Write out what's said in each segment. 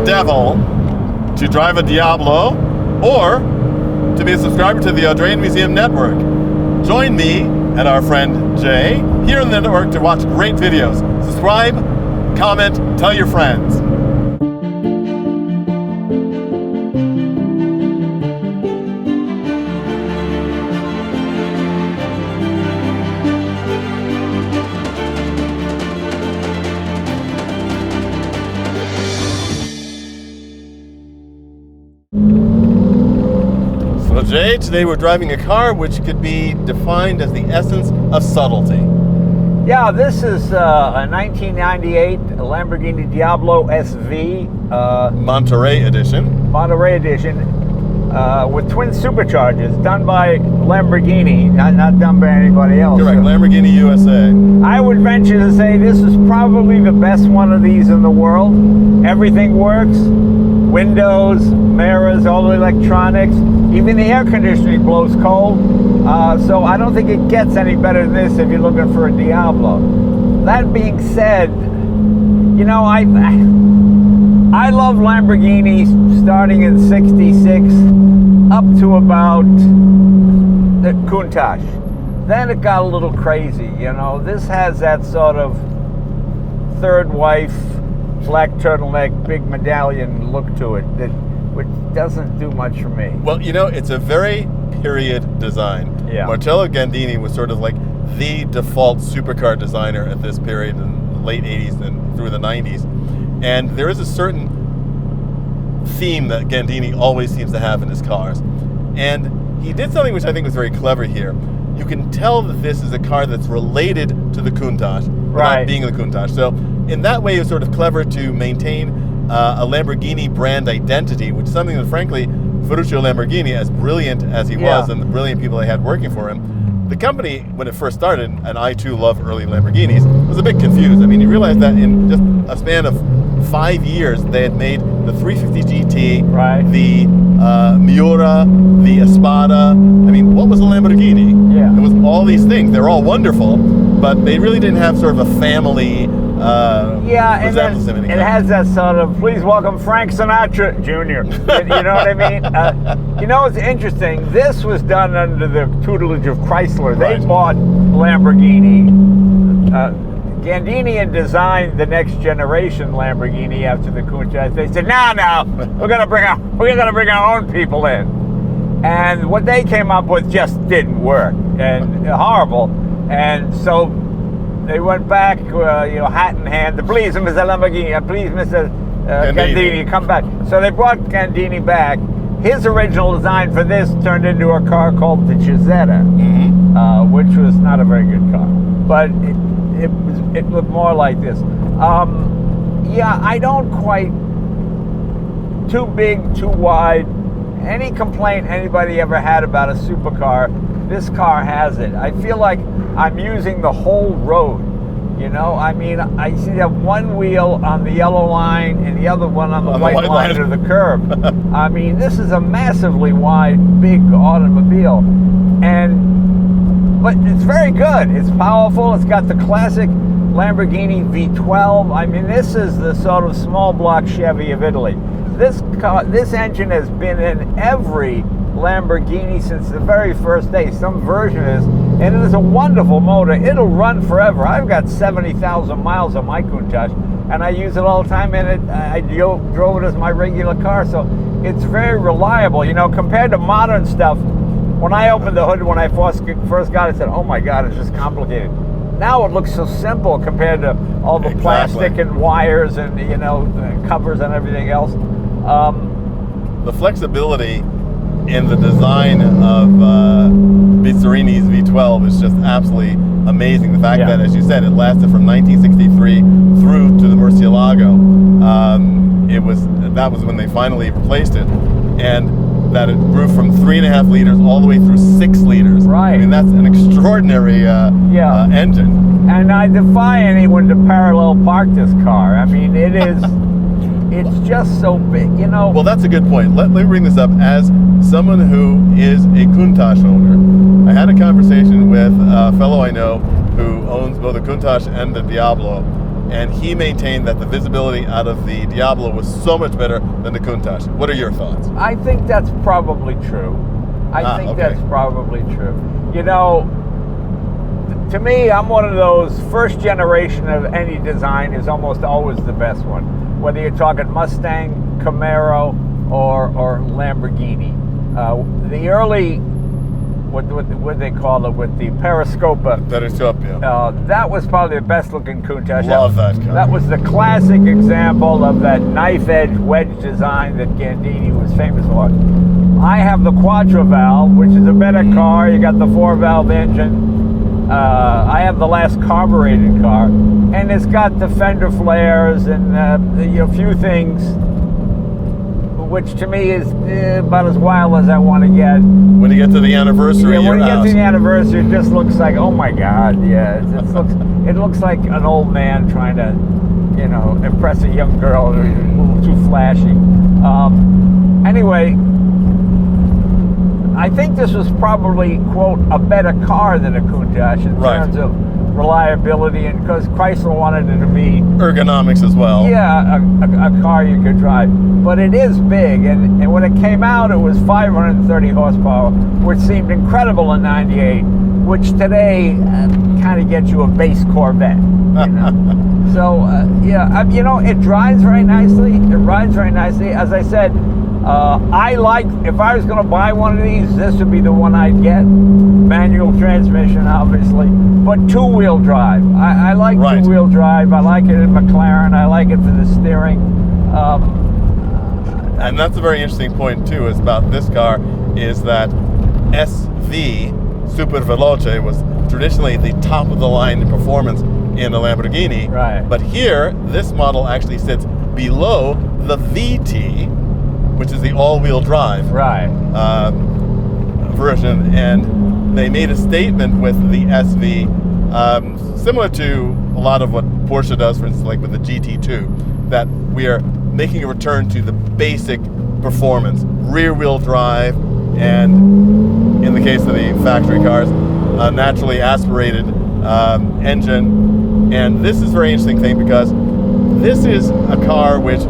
devil to drive a Diablo or to be a subscriber to the Audrain Museum Network. Join me and our friend Jay here in the network to watch great videos. Subscribe, comment, tell your friends. So Jay, today we're driving a car which could be defined as the essence of subtlety. Yeah, this is a 1998 Lamborghini Diablo SV. Monterey edition. Monterey edition with twin superchargers, done by Lamborghini, not done by anybody else. Correct, Lamborghini USA. I would venture to say this is probably the best one of these in the world. Everything works. Windows, mirrors, all the electronics, even the air conditioning blows cold. So I don't think it gets any better than this if you're looking for a Diablo. That being said, you know, I love Lamborghinis starting in '66 up to about the Countach. Then it got a little crazy, you know. This has that sort of third wife, black turtleneck, big medallion look to it, which doesn't do much for me. Well, you know, it's a very period design. Yeah. Marcello Gandini was sort of like the default supercar designer at this period in the late 80s and through the 90s. And there is a certain theme that Gandini always seems to have in his cars. And he did something which I think was very clever here. You can tell that this is a car that's related to the Countach, right, not being the Countach. So in that way, it's sort of clever to maintain a Lamborghini brand identity, which is something that, frankly, Ferruccio Lamborghini, as brilliant as he was and the brilliant people they had working for him, the company, when it first started, and I too love early Lamborghinis, was a bit confused. I mean, you realize that in just a span of 5 years, they had made the 350 GT, right, the Miura, the Espada. I mean, what was a Lamborghini? Yeah. It was all these things. They're all wonderful, but they really didn't have sort of a family and then it has that sort of, please welcome Frank Sinatra Jr. You know what I mean? You know, it's interesting. This was done under the tutelage of Chrysler. They bought Lamborghini. Gandini had designed the next generation Lamborghini after the Countach. They said, no, we're gonna bring our own people in. And what they came up with just didn't work, and horrible. And so they went back, hat in hand, please, Mr. Lamborghini, please, Mr. Gandini, come back. So they brought Gandini back. His original design for this turned into a car called the Giuseppe, which was not a very good car, but it looked more like this. I don't quite, too big, too wide. Any complaint anybody ever had about a supercar, this car has it. I feel like I'm using the whole road, you know? I mean, I see that one wheel on the yellow line and the other one on the white line of the curb. I mean, this is a massively wide, big automobile. But it's very good. It's powerful. It's got the classic Lamborghini V12. I mean, this is the sort of small block Chevy of Italy. This engine has been in every Lamborghini since the very first day. Some version is, and it is a wonderful motor. It'll run forever. I've got 70,000 miles on my Countach, and I use it all the time, and I drove it as my regular car, so it's very reliable. You know, compared to modern stuff, when I opened the hood when I first got it, I said, oh my God, it's just complicated. Now it looks so simple compared to all the plastic and wires and, you know, covers and everything else. The flexibility in the design of Bizzarini's V12 is just absolutely amazing. The fact that, as you said, it lasted from 1963 through to the Murcielago. That was when they finally replaced it, and that it grew from 3.5 liters all the way through 6 liters. Right. I mean, that's an extraordinary engine. And I defy anyone to parallel park this car. I mean, it is. It's just so big, you know. Well, that's a good point. Let me bring this up. As someone who is a Countach owner, I had a conversation with a fellow I know who owns both a Countach and the Diablo, and he maintained that the visibility out of the Diablo was so much better than the Countach. What are your thoughts? I think that's probably true. I think that's probably true. You know, to me, I'm one of those first generation of any design is almost always the best one. Whether you're talking Mustang, Camaro, or Lamborghini. The early, what they call it, with the Periscopa. That was probably the best looking Countach. Love that car. That was the classic example of that knife edge wedge design that Gandini was famous for. I have the Quattro valve, which is a better car. You got the 4-valve engine. I have the last carbureted car, and it's got the fender flares and a few things, which to me is about as wild as I want to get. When you get to the anniversary, when you get to the anniversary, it just looks like, oh my God, yeah. It looks like an old man trying to, impress a young girl, a little too flashy. Anyway, I think this was probably, quote, a better car than a Countach in terms of reliability, and because Chrysler wanted it to be ergonomics as well. Yeah, a car you could drive. But it is big, and when it came out, it was 530 horsepower, which seemed incredible in '98, which today kind of gets you a base Corvette. So, it drives very nicely. It rides very nicely. As I said, if I was going to buy one of these, this would be the one I'd get. Manual transmission, obviously, but two-wheel drive. I like two-wheel drive. I like it in McLaren. I like it for the steering. And that's a very interesting point, too, is about this car, is that SV Super Veloce was traditionally the top of the line in performance in a Lamborghini. Right. But here, this model actually sits below the VT, which is the all-wheel drive version, and they made a statement with the SV, similar to a lot of what Porsche does, for instance, like with the GT2, that we are making a return to the basic performance, rear-wheel drive, and in the case of the factory cars, a naturally aspirated engine. And this is a very interesting thing because this is a car which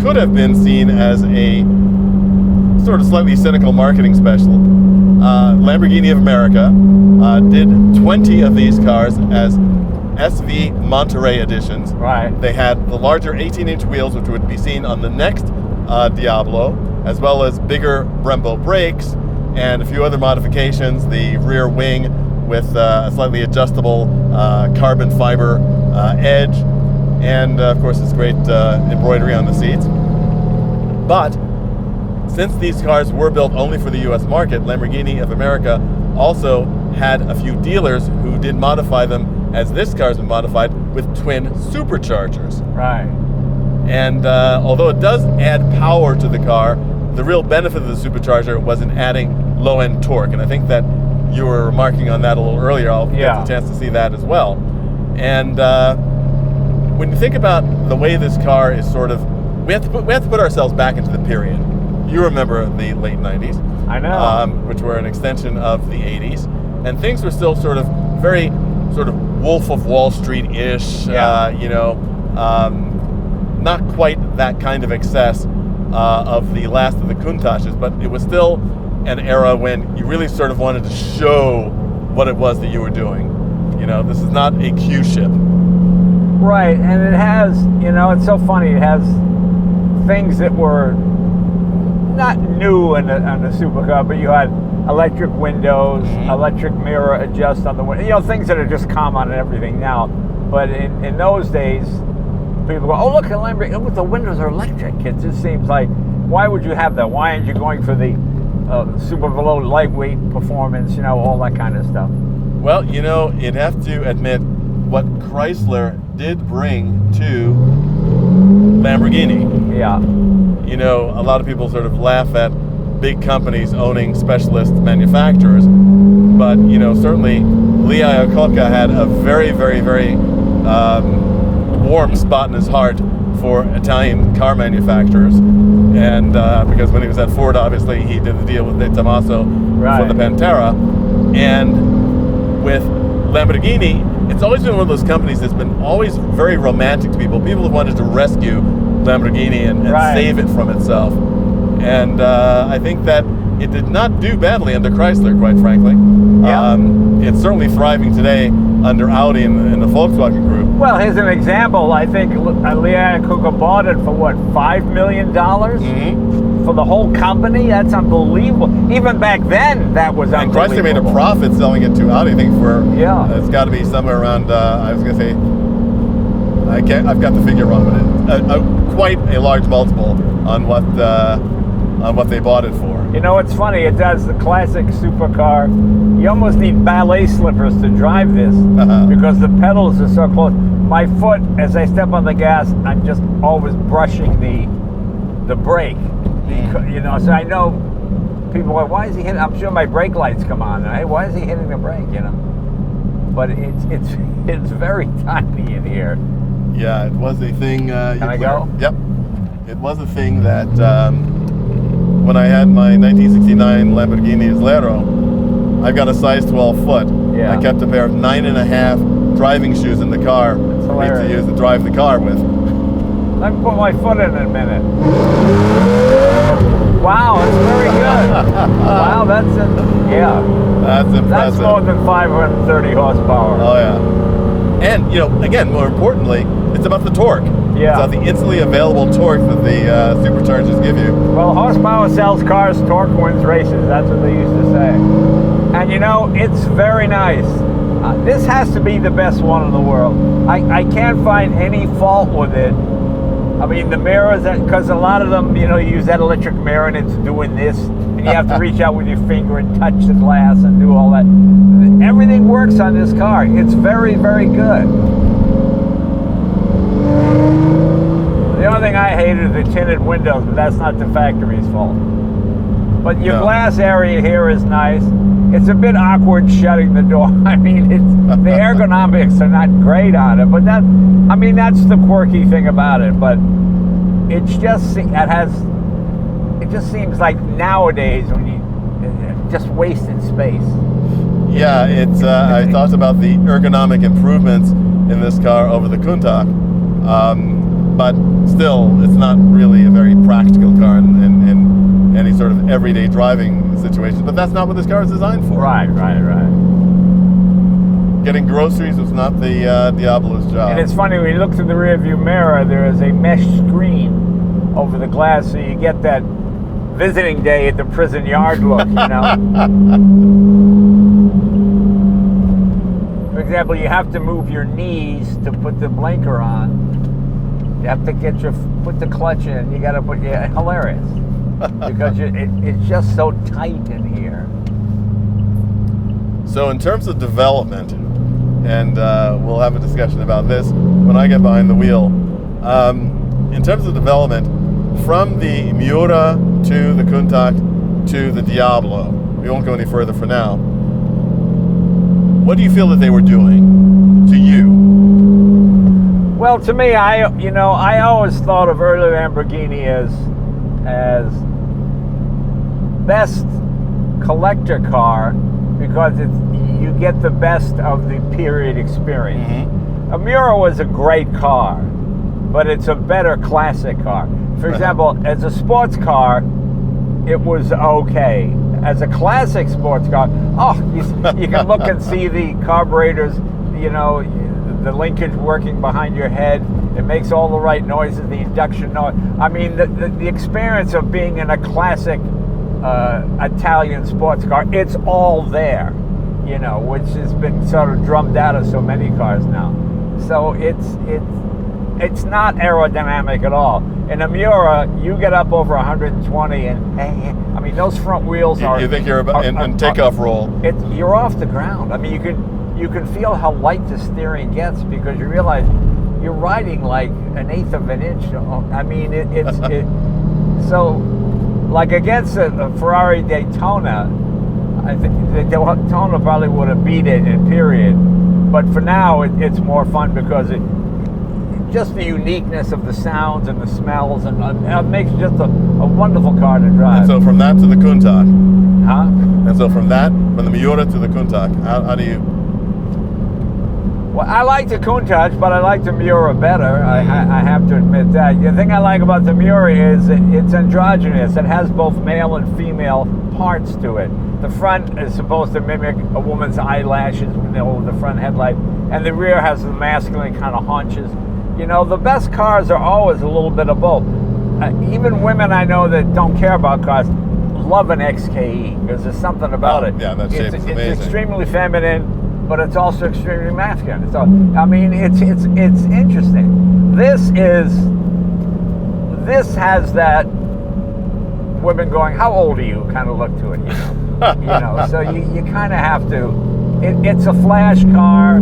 could have been seen as a sort of slightly cynical marketing special. Lamborghini of America did 20 of these cars as SV Monterey editions. Right. They had the larger 18-inch wheels, which would be seen on the next Diablo, as well as bigger Brembo brakes and a few other modifications. The rear wing with a slightly adjustable carbon fiber edge, and of course this great embroidery on the seats. But since these cars were built only for the US market, Lamborghini of America also had a few dealers who did modify them as this car's been modified with twin superchargers. Right. And although it does add power to the car, the real benefit of the supercharger was in adding low-end torque. And I think that you were remarking on that a little earlier. I'll get the chance to see that as well. And when you think about the way this car is sort of, we have to put ourselves back into the period. You remember the late 90s. I know. Which were an extension of the 80s. And things were still sort of very sort of Wolf of Wall Street-ish, not quite that kind of excess of the last of the Countaches, but it was still an era when you really sort of wanted to show what it was that you were doing. This is not a Q ship. Right, and it has, it's so funny, it has things that were not new on the supercar, but you had electric windows, electric mirror adjust on the window, things that are just common and everything now. But in those days, people go, oh, look, a Lamborghini, the windows are electric. It just seems like, why would you have that? Why aren't you going for the super below lightweight performance, all that kind of stuff? Well, you'd have to admit what Chrysler did bring to Lamborghini. Yeah. A lot of people sort of laugh at big companies owning specialist manufacturers, but certainly Lee Iacocca had a very, very, very warm spot in his heart for Italian car manufacturers, and because when he was at Ford, obviously he did the deal with De Tomaso for the Pantera, and with Lamborghini, it's always been one of those companies that's been always very romantic to people. People have wanted to rescue Lamborghini and save it from itself. And I think that it did not do badly under Chrysler, quite frankly. Yeah. It's certainly thriving today under Audi and the Volkswagen Group. Well, here's an example. I think Leno Cook bought it for what, $5 million for the whole company? That's unbelievable. Even back then, that was unbelievable. And Chrysler made a profit selling it to Audi. I think for it's got to be somewhere around. I was going to say, I've got the figure wrong, but quite a large multiple on what they bought it for. You know, it's funny. It does the classic supercar. You almost need ballet slippers to drive this because the pedals are so close. My foot, as I step on the gas, I'm just always brushing the brake. You know, so I know people are, why is he hitting? I'm sure my brake lights come on. Hey, why is he hitting the brake? You know, but it's very tiny in here. Yeah, it was a thing. Can I go? Yep, it was a thing that. When I had my 1969 Lamborghini Lero, I've got a size 12 foot. Yeah. I kept a pair of 9.5 driving shoes in the car for me to use to drive the car with. Let me put my foot in a minute. Wow, that's very good. Wow, that's That's impressive. That's more than 530 horsepower. Oh yeah. And you know, again, more importantly, it's about the torque. Yeah. It's about the instantly available torque that the Superchargers give you. Well, horsepower sells cars, torque wins races. That's what they used to say. And you know, it's very nice. This has to be the best one in the world. I can't find any fault with it. I mean, the mirrors, because a lot of them, you know, you use that electric mirror and it's doing this, and you have to reach out with your finger and touch the glass and do all that. Everything works on this car. It's very, very good. The only thing I hate is the tinted windows, but that's not the factory's fault. But your glass area here is nice. It's a bit awkward shutting the door. I mean, the ergonomics are not great on it, but that's the quirky thing about it. But it just seems like nowadays when you just wasted space. Yeah, it's. I talked about the ergonomic improvements in this car over the Countach. But still, it's not really a very practical car in any sort of everyday driving situation. But that's not what this car is designed for. Right. Getting groceries was not the Diablo's job. And it's funny, when you look through the rearview mirror, there is a mesh screen over the glass, so you get that visiting day at the prison yard look, you know? For example, you have to move your knees to put the blinker on. You have to put the clutch in. You got to put hilarious because it's just so tight in here. So in terms of development, and we'll have a discussion about this when I get behind the wheel. In terms of development, from the Miura to the Countach to the Diablo, we won't go any further for now. What do you feel that they were doing to you? Well, to me, I always thought of early Lamborghini as best collector car because you get the best of the period experience. Mm-hmm. A Miura was a great car, but it's a better classic car. For example, as a sports car, it was okay. As a classic sports car, you can look and see the carburetors, you know, the linkage working behind your head. It makes all the right noises, the induction noise. I mean, the experience of being in a classic Italian sports car, it's all there, you know, which has been sort of drummed out of so many cars now. So it's not aerodynamic at all. In a Miura, you get up over 120 and I mean, those front wheels are... You think you're in takeoff roll. You're off the ground. I mean, you can feel how light the steering gets because you realize you're riding like 1/8 of an inch. I mean, so like against a Ferrari Daytona, I think the Daytona probably would have beat it in period. But for now, it's more fun because just the uniqueness of the sounds and the smells, and it makes just a wonderful car to drive. And so from that to the Countach. Huh? And so from the Miura to the Countach, how do you... Well, I like the Countach, but I like the Miura better. I have to admit that. The thing I like about the Miura is it's androgynous. It has both male and female parts to it. The front is supposed to mimic a woman's eyelashes, the front headlight, and the rear has the masculine kind of haunches. You know, the best cars are always a little bit of both. Even women I know that don't care about cars love an XKE because there's something about it. Yeah, that shape is amazing. It's extremely feminine, but it's also extremely masculine. So, I mean, it's interesting. This has that women going, "How old are you?" kind of look to it, you know. You know, so you kind of have to. It's a flash car.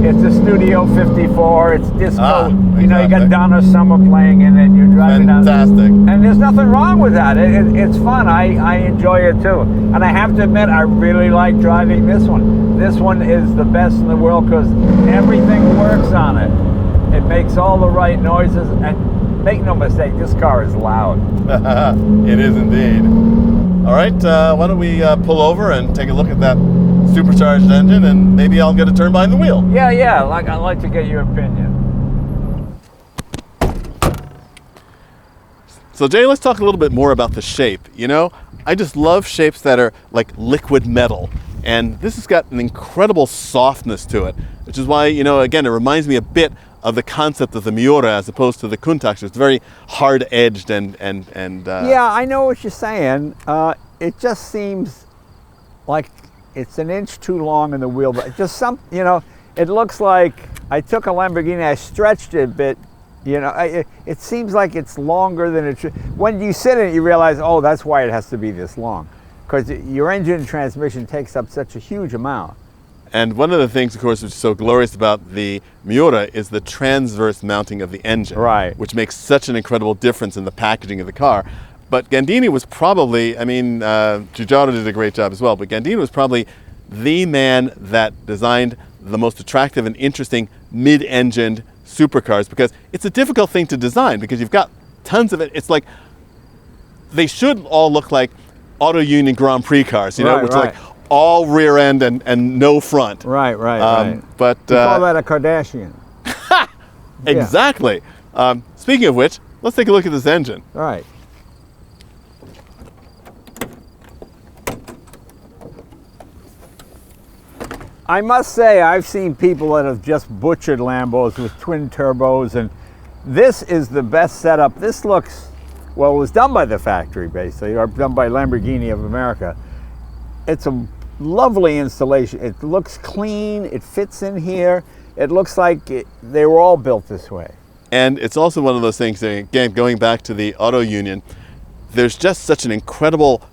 It's a Studio 54. It's disco. You know, you got Donna Summer playing in it. You're driving down. Fantastic. And there's nothing wrong with that. It's fun. I enjoy it too. And I have to admit, I really like driving this one. This one is the best in the world because everything works on it. It makes all the right noises. And make no mistake, this car is loud. It is indeed. All right, why don't we pull over and take a look at that supercharged engine, and maybe I'll get a turn behind the wheel. Yeah, I'd like to get your opinion. So Jay, let's talk a little bit more about the shape. You know, I just love shapes that are like liquid metal, and this has got an incredible softness to it, which is why, you know, again, it reminds me a bit of the concept of the Miura as opposed to the Countach. It's very hard-edged and yeah, I know what you're saying. It just seems like it's an inch too long in the wheel, but just you know, it looks like I took a Lamborghini, I stretched it a bit, you know, it seems like it's longer than it should. When you sit in it, you realize, oh, that's why it has to be this long, because your engine and transmission takes up such a huge amount. And one of the things, of course, which is so glorious about the Miura is the transverse mounting of the engine, right, which makes such an incredible difference in the packaging of the car. But Gandini was probably, I mean, Giugiaro did a great job as well, but Gandini was probably the man that designed the most attractive and interesting mid-engined supercars, because it's a difficult thing to design because you've got tons of it. It's like, they should all look like Auto Union Grand Prix cars, you know, which are like all rear end and no front. Right. But you call that a Kardashian. Exactly. Speaking of which, let's take a look at this engine. Right. I must say, I've seen people that have just butchered Lambos with twin turbos, and this is the best setup. This looks, well, it was done by the factory, basically, or done by Lamborghini of America. It's a lovely installation. It looks clean. It fits in here. It looks like they were all built this way. And it's also one of those things, again, going back to the Auto Union, there's just such an incredible,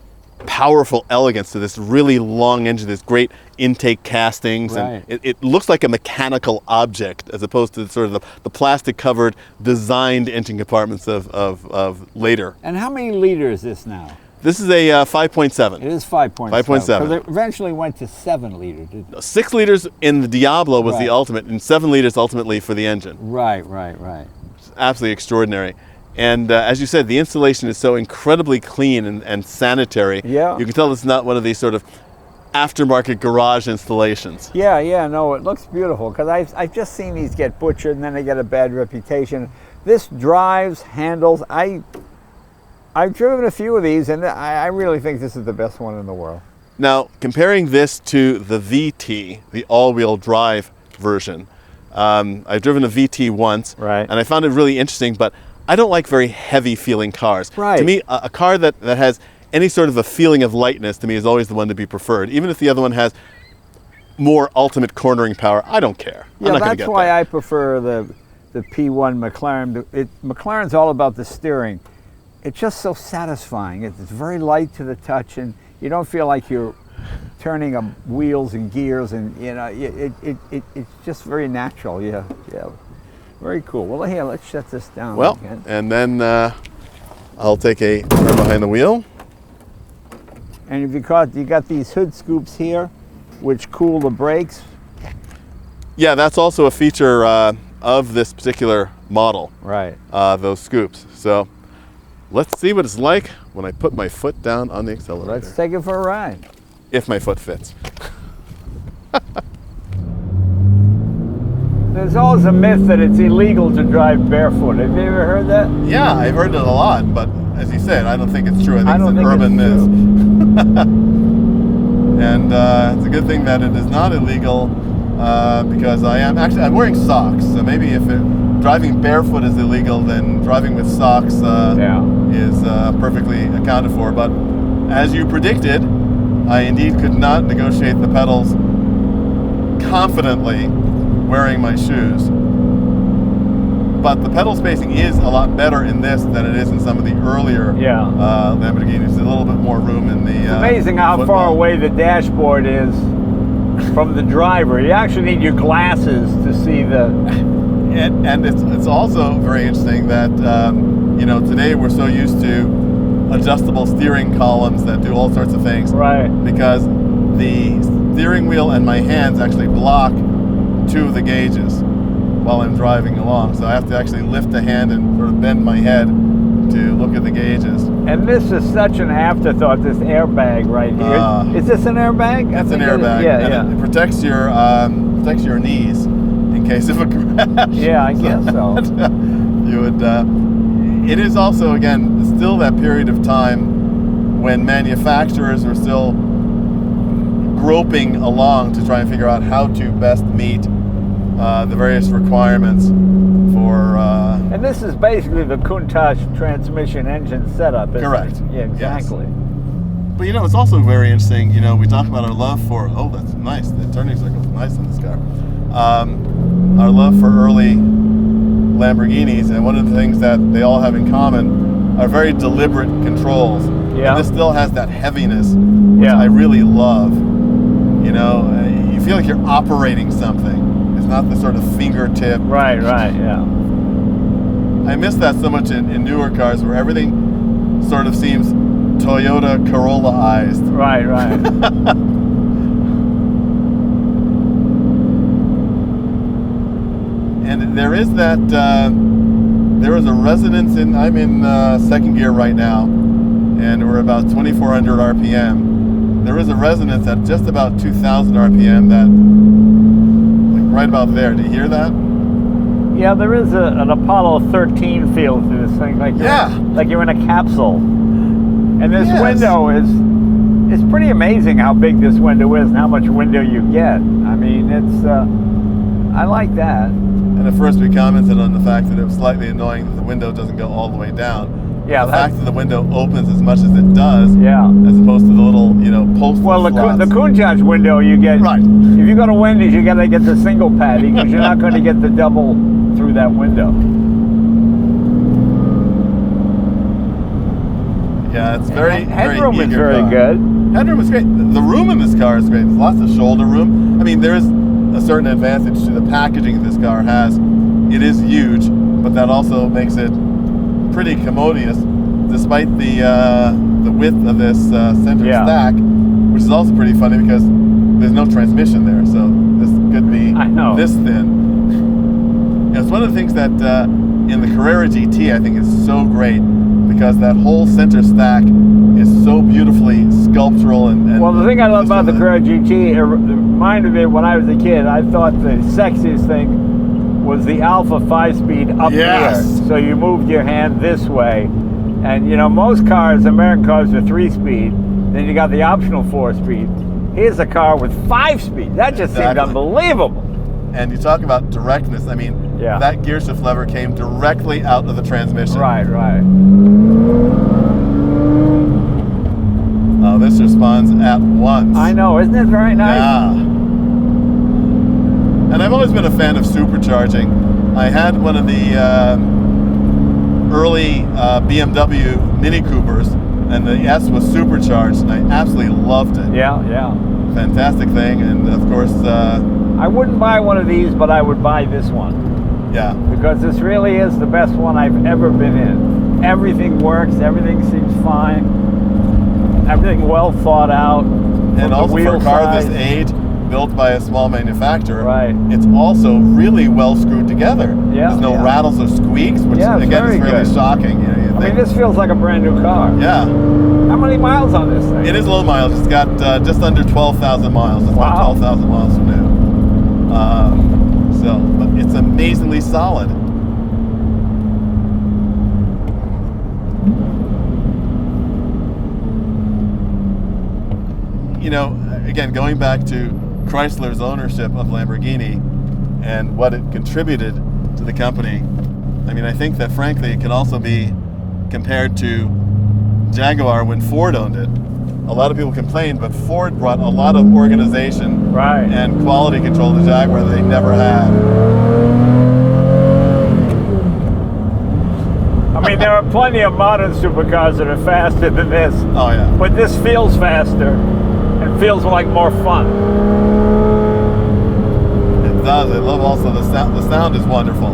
powerful elegance to this really long engine, this great intake castings, and it looks like a mechanical object as opposed to sort of the plastic covered designed engine compartments of later. And how many liters is this now? This is a 5.7. It is 5.7. 5.7. Because it eventually went to 7 liters. 6 liters in the Diablo was the ultimate, and 7 liters ultimately for the engine. Right. It's absolutely extraordinary. And as you said, the installation is so incredibly clean and sanitary. Yeah. You can tell it's not one of these sort of aftermarket garage installations. Yeah, no, it looks beautiful, because I've just seen these get butchered and then they get a bad reputation. This drives, handles. I've driven a few of these, and I really think this is the best one in the world. Now, comparing this to the VT, the all-wheel drive version, I've driven a VT once, and I found it really interesting, but I don't like very heavy-feeling cars. To me, a car that has any sort of a feeling of lightness, to me, is always the one to be preferred. Even if the other one has more ultimate cornering power, I don't care. Yeah, I'm not that's why I prefer the P1 McLaren. McLaren's all about the steering. It's just so satisfying. It's very light to the touch, and you don't feel like you're turning wheels and gears, and you know, it's just very natural. Yeah. Very cool. Well, here, let's shut this down again. And then I'll take a turn behind the wheel. And if you got these hood scoops here, which cool the brakes. Yeah, that's also a feature of this particular model. Right. Those scoops. So let's see what it's like when I put my foot down on the accelerator. Let's take it for a ride. If my foot fits. There's always a myth that it's illegal to drive barefoot. Have you ever heard that? Yeah, I've heard it a lot, but as you said, I don't think it's true. I think it's an urban myth. And it's a good thing that it is not illegal because I'm wearing socks. So maybe if driving barefoot is illegal, then driving with socks is perfectly accounted for. But as you predicted, I indeed could not negotiate the pedals confidently wearing my shoes. But the pedal spacing is a lot better in this than it is in some of the earlier Lamborghinis. There's a little bit more room in the It's amazing how far away the dashboard is from the driver. You actually need your glasses to see the... And it's also very interesting that, today we're so used to adjustable steering columns that do all sorts of things. Right. Because the steering wheel and my hands actually block two of the gauges while I'm driving along. So I have to actually lift a hand and sort of bend my head to look at the gauges. And this is such an afterthought, this airbag right here. Is this an airbag? It's an airbag. It protects your knees in case of a crash. Yeah, I guess so. You would... it is also, again, still that period of time when manufacturers were still groping along to try and figure out how to best meet the various requirements for... and this is basically the Countach transmission engine setup, isn't correct. it? Yeah, exactly. Yes. But it's also very interesting, we talk about our love for... Oh, that's nice. The turning circle is nice in this car. Our love for early Lamborghinis, and one of the things that they all have in common are very deliberate controls. Yeah. And this still has that heaviness, which I really love. You feel like you're operating something. It's not the sort of fingertip. Right, yeah. I miss that so much in newer cars where everything sort of seems Toyota Corolla-ized. Right. And there is that, there is a resonance I'm in second gear right now, and we're about 2,400 RPM. There is a resonance at just about 2,000 RPM that, like right about there. Do you hear that? Yeah, there is an Apollo 13 feel to this thing, like you're in a capsule. And this window is pretty amazing how big this window is and how much window you get. I mean, I like that. And at first we commented on the fact that it was slightly annoying that the window doesn't go all the way down. Yeah, the fact that the window opens as much as it does, as opposed to the little, postal slots. The Countach window you get, right. If you go to Wendy's, you got to get the single patty because you're not going to get the double through that window. Yeah, it's very, headroom very is very good. Headroom is great. The room in this car is great. There's lots of shoulder room. I mean, there is a certain advantage to the packaging this car has. It is huge, but that also makes it pretty commodious, despite the width of this center stack, which is also pretty funny because there's no transmission there, so this could be this thin. It's one of the things that in the Carrera GT I think is so great because that whole center stack is so beautifully sculptural and well, the thing I love about the Carrera GT, it reminded me when I was a kid, I thought the sexiest thing was the Alpha 5-speed up here. So you moved your hand this way. And most cars, American cars, are 3-speed. Then you got the optional 4-speed. Here's a car with 5-speed. That just seemed unbelievable. And you talk about directness. I mean, that gear shift lever came directly out of the transmission. Right. Oh, this responds at once. I know, isn't it very nice? Yeah. And I've always been a fan of supercharging. I had one of the early BMW Mini Coopers, and the S was supercharged, and I absolutely loved it. Yeah. Fantastic thing, and of course... I wouldn't buy one of these, but I would buy this one. Yeah. Because this really is the best one I've ever been in. Everything works, everything seems fine, everything well thought out. And also for a car this age, built by a small manufacturer, it's also really well screwed together. There's no rattles or squeaks, which again is really shocking. I mean, this feels like a brand new car. Yeah. How many miles on this thing? It is low mileage. It's got just under 12,000 miles. It's about 12,000 miles from new. So So, but it's amazingly solid. You know, again, going back to Chrysler's ownership of Lamborghini and what it contributed to the company, I mean, I think that frankly it can also be compared to Jaguar when Ford owned it. A lot of people complained, but Ford brought a lot of organization and quality control to Jaguar that they never had. I mean, there are plenty of modern supercars that are faster than this. Oh yeah. But this feels faster and feels like more fun. It does. I love also the sound. The sound is wonderful.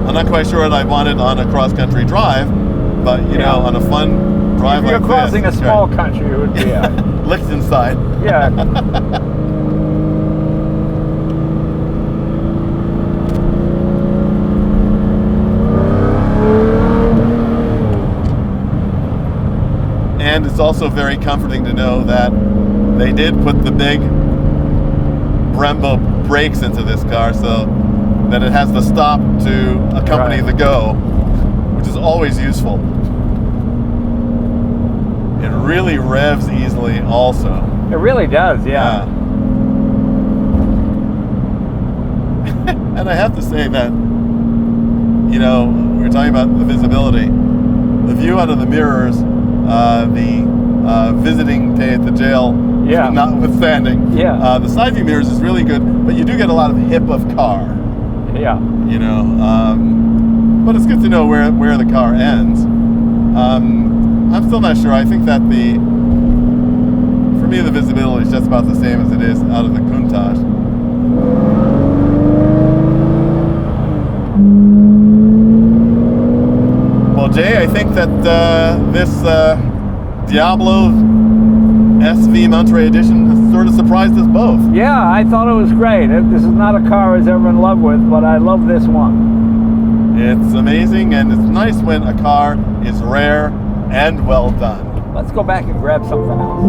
I'm not quite sure what I wanted on a cross-country drive, but you know, on a fun drive if you're like crossing this, a small country, it would be Liechtenstein. Yeah. And it's also very comforting to know that they did put the big Brembo brakes into this car so that it has the stop to accompany the go, which is always useful. It really revs easily also. It really does, yeah. And I have to say that, you know, we were talking about the visibility. The view out of the mirrors, the visiting day at the jail, notwithstanding, the side view mirrors is really good, but you do get a lot of hip of car. Yeah. You know, but it's good to know where the car ends. I'm still not sure. I think that for me, the visibility is just about the same as it is out of the Countach. Well, Jay, I think that this Diablo SV Monterey edition has sort of surprised us both. Yeah, I thought it was great. This is not a car I was ever in love with, but I love this one. It's amazing, and it's nice when a car is rare and well done. Let's go back and grab something else.